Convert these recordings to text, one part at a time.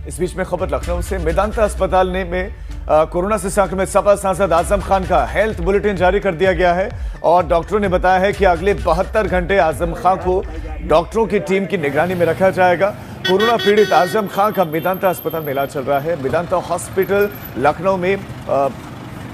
इस बीच में खबर लखनऊ से मेदांता अस्पताल में कोरोना से संक्रमित सपा सांसद आजम खान का हेल्थ बुलेटिन जारी कर दिया गया है और डॉक्टरों ने बताया है कि अगले 72 घंटे आजम खान को डॉक्टरों की टीम की निगरानी में रखा जाएगा। कोरोना पीड़ित आजम खान का मेदांता अस्पताल में इलाज चल रहा है। मेदांता हॉस्पिटल लखनऊ में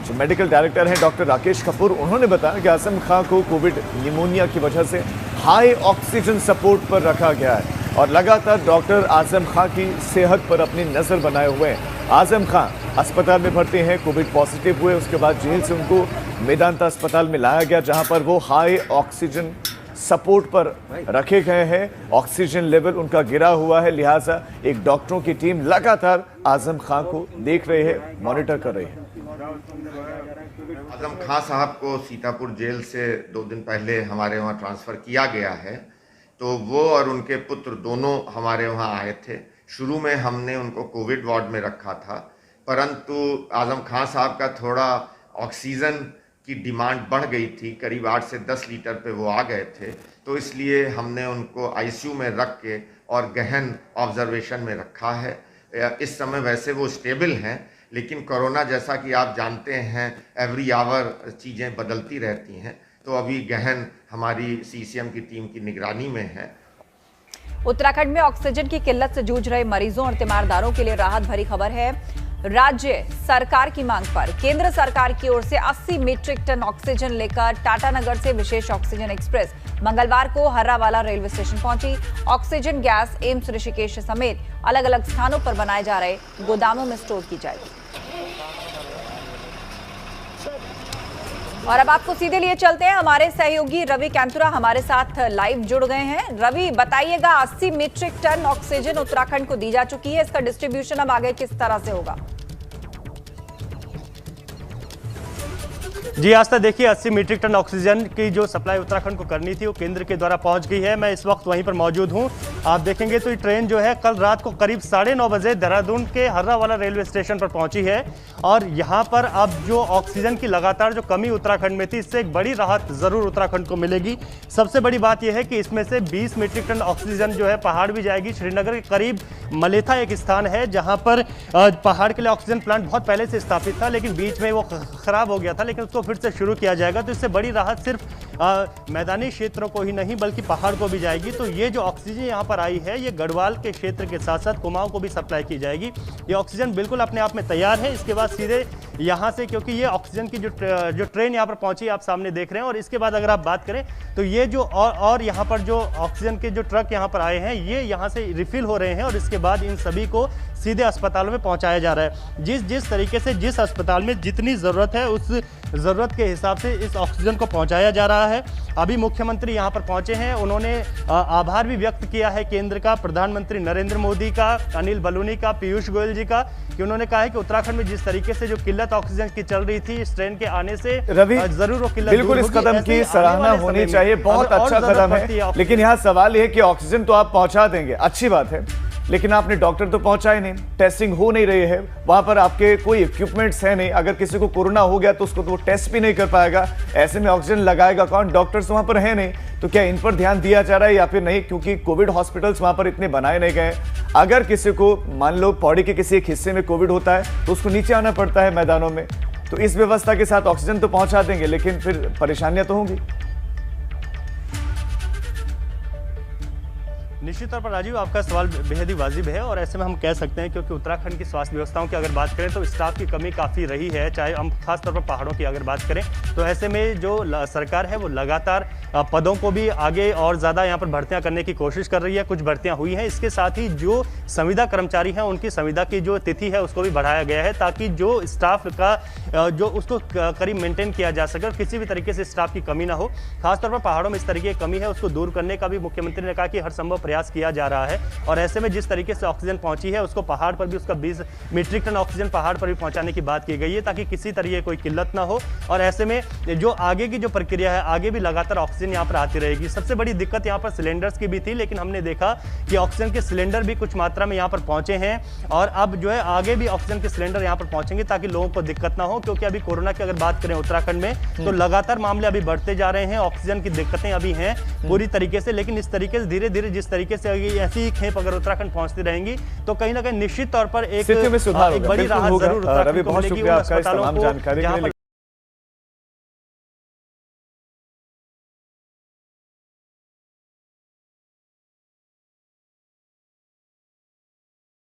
जो मेडिकल डायरेक्टर हैं डॉक्टर राकेश कपूर, उन्होंने बताया कि आजम खान को कोविड निमोनिया की वजह से हाई ऑक्सीजन सपोर्ट पर रखा गया है और लगातार डॉक्टर आजम खान की सेहत पर अपनी नजर बनाए हुए हैं। आजम खान अस्पताल में भर्ती हैं, कोविड पॉजिटिव हुए, उसके बाद जेल से उनको मेदांता अस्पताल में लाया गया जहां पर वो हाई ऑक्सीजन सपोर्ट पर रखे गए हैं। ऑक्सीजन लेवल उनका गिरा हुआ है, लिहाजा एक डॉक्टरों की टीम लगातार आजम खान को देख रही है, मॉनिटर कर रही है। आजम खान साहब को सीतापुर जेल से 2 दिन पहले हमारे वहाँ ट्रांसफ़र किया गया है, तो वो और उनके पुत्र दोनों हमारे वहाँ आए थे। शुरू में हमने उनको कोविड वार्ड में रखा था, परंतु आजम खान साहब का थोड़ा ऑक्सीजन की डिमांड बढ़ गई थी, करीब 8 से 10 लीटर पे वो आ गए थे, तो इसलिए हमने उनको आईसीयू में रख के और गहन ऑब्जर्वेशन में रखा है। इस समय वैसे वो स्टेबल हैं, लेकिन कोरोना जैसा कि आप जानते हैं एवरी आवर चीज़ें बदलती रहती हैं, तो अभी गहन हमारी सीसीएम की टीम की निगरानी में है। उत्तराखंड में ऑक्सीजन की किल्लत से जूझ रहे मरीजों और तीमारदारों के लिए राहत भरी खबर है। राज्य सरकार की मांग पर केंद्र सरकार की ओर से 80 मीट्रिक टन ऑक्सीजन लेकर टाटानगर से विशेष ऑक्सीजन एक्सप्रेस मंगलवार को हर्रावाला रेलवे स्टेशन पहुंची। ऑक्सीजन गैस एम्स ऋषिकेश समेत अलग अलग स्थानों पर बनाए जा रहे गोदामों में स्टोर की जाएगी। और अब आपको सीधे लिए चलते हैं, हमारे सहयोगी रवि कैंतुरा हमारे साथ लाइव जुड़ गए हैं। रवि, बताइएगा 80 मीट्रिक टन ऑक्सीजन उत्तराखंड को दी जा चुकी है, इसका डिस्ट्रीब्यूशन अब आगे किस तरह से होगा? जी आस्था, देखिए 80 मीट्रिक टन ऑक्सीजन की जो सप्लाई उत्तराखंड को करनी थी वो केंद्र के द्वारा पहुंच गई है। मैं इस वक्त वहीं पर मौजूद हूं। आप देखेंगे तो ये ट्रेन जो है कल रात को करीब 9:30 बजे देहरादून के हर्रावाला रेलवे स्टेशन पर पहुंची है और यहां पर अब जो ऑक्सीजन की लगातार जो कमी उत्तराखंड में थी, इससे एक बड़ी राहत जरूर उत्तराखंड को मिलेगी। सबसे बड़ी बात यह है कि इसमें से 20 मीट्रिक टन ऑक्सीजन जो है पहाड़ भी जाएगी। श्रीनगर के करीब मलेथा एक स्थान है जहां पर पहाड़ के लिए ऑक्सीजन प्लांट बहुत पहले से स्थापित था, लेकिन बीच में वो खराब हो गया था, लेकिन उसको फिर से शुरू किया जाएगा। तो इससे बड़ी राहत सिर्फ मैदानी क्षेत्रों को ही नहीं बल्कि पहाड़ को भी जाएगी। तो ये जो ऑक्सीजन यहाँ पर आई है ये गढ़वाल के क्षेत्र के साथ साथ कुमाऊं को भी सप्लाई की जाएगी। ये ऑक्सीजन बिल्कुल अपने आप में तैयार है। इसके बाद सीधे यहाँ से, क्योंकि ये ऑक्सीजन की जो ट्रेन यहाँ पर पहुंची आप सामने देख रहे हैं, और इसके बाद अगर आप बात करें तो ये जो और यहाँ पर जो ऑक्सीजन के जो ट्रक यहाँ पर आए हैं ये यहाँ से रिफिल हो रहे हैं और इसके बाद इन सभी को सीधे अस्पतालों में पहुंचाया जा रहा है। जिस तरीके से जिस अस्पताल में जितनी ज़रूरत है उस ज़रूरत के हिसाब से इस ऑक्सीजन को पहुंचाया जा रहा है। अभी मुख्यमंत्री यहां पर पहुंचे हैं, उन्होंने आभार भी व्यक्त किया है केंद्र का, प्रधानमंत्री नरेंद्र मोदी का, अनिल बलूनी का, पीयूष गोयल जी का, कि उन्होंने कहा है कि उत्तराखंड में जिस तरीके से जो किल्लत ऑक्सीजन की चल रही थी, इस ट्रेन के आने से जरूर वो किल्लत बिल्कुल इस कदम की सराहना होनी चाहिए, बहुत अच्छा कदम है। लेकिन यहाँ सवाल यह है कि ऑक्सीजन तो आप पहुंचा देंगे, अच्छी बात है, लेकिन आपने डॉक्टर तो पहुंचाए नहीं, टेस्टिंग हो नहीं रही है, वहां पर आपके कोई इक्विपमेंट्स है नहीं। अगर किसी को कोरोना हो गया तो उसको तो वो टेस्ट भी नहीं कर पाएगा, ऐसे में ऑक्सीजन लगाएगा कौन? डॉक्टर्स वहां पर है नहीं। तो क्या इन पर ध्यान दिया जा रहा है या फिर नहीं? क्योंकि कोविड हॉस्पिटल्स वहां पर इतने बनाए नहीं गए। अगर किसी को मान लो पौड़ी के किसी एक हिस्से में कोविड होता है तो उसको नीचे आना पड़ता है मैदानों में। तो इस व्यवस्था के साथ ऑक्सीजन तो पहुंचा देंगे, लेकिन फिर परेशानियां तो होंगी। निश्चित तौर पर राजीव, आपका सवाल बेहद ही वाजिब है और ऐसे में हम कह सकते हैं, क्योंकि उत्तराखंड की स्वास्थ्य व्यवस्थाओं की अगर बात करें तो स्टाफ की कमी काफ़ी रही है, चाहे हम खासतौर पर पहाड़ों की अगर बात करें तो ऐसे में जो सरकार है वो लगातार पदों को भी आगे और ज़्यादा यहाँ पर भर्तियाँ करने की कोशिश कर रही है। कुछ भर्तियाँ हुई हैं, इसके साथ ही जो संविदा कर्मचारी हैं उनकी संविदा की जो तिथि है उसको भी बढ़ाया गया है, ताकि जो स्टाफ का जो उसको करीब मेंटेन किया जा सके और किसी भी तरीके से स्टाफ की कमी ना हो। खासतौर पर पहाड़ों में इस तरीके की कमी है, उसको दूर करने का भी मुख्यमंत्री ने कहा कि हर संभव प्रयास किया जा रहा है। और ऐसे में जिस तरीके से ऑक्सीजन पहुंची है उसको पहाड़ पर भी उसका 20 मीट्रिक टन ऑक्सीजन पहाड़ पर भी पहुंचाने की बात की गई है, ताकि किसी तरीके कोई किल्लत ना हो। और ऐसे में जो आगे की जो प्रक्रिया है, आगे भी लगातार ऑक्सीजन यहाँ पर आती रहेगी। सबसे बड़ी दिक्कत यहाँ पर सिलेंडर्स की भी थी, लेकिन हमने देखा कि ऑक्सीजन के सिलेंडर भी कुछ मात्रा में यहाँ पर पहुंचे हैं और अब जो है आगे भी ऑक्सीजन के सिलेंडर यहाँ पर पहुंचेंगे ताकि लोगों को दिक्कत ना हो। क्योंकि अभी कोरोना की अगर बात करें उत्तराखंड में तो लगातार मामले अभी बढ़ते जा रहे हैं, ऑक्सीजन की दिक्कतें अभी हैं पूरी तरीके से, लेकिन इस तरीके से धीरे धीरे जिस तरीके से ऐसी ही खेप अगर उत्तराखंड पहुंचती रहेंगी तो कहीं ना कहीं निश्चित तौर पर एक स्थिति में सुधार होगा। बड़ी बिल्कुल राहत होगा। जरूर उत्तराखंड रवि, को बहुत मिलेगी शुक्रिया उन आपका इस अस्पतालों तमाम को जानकारी के जहां लिए। पर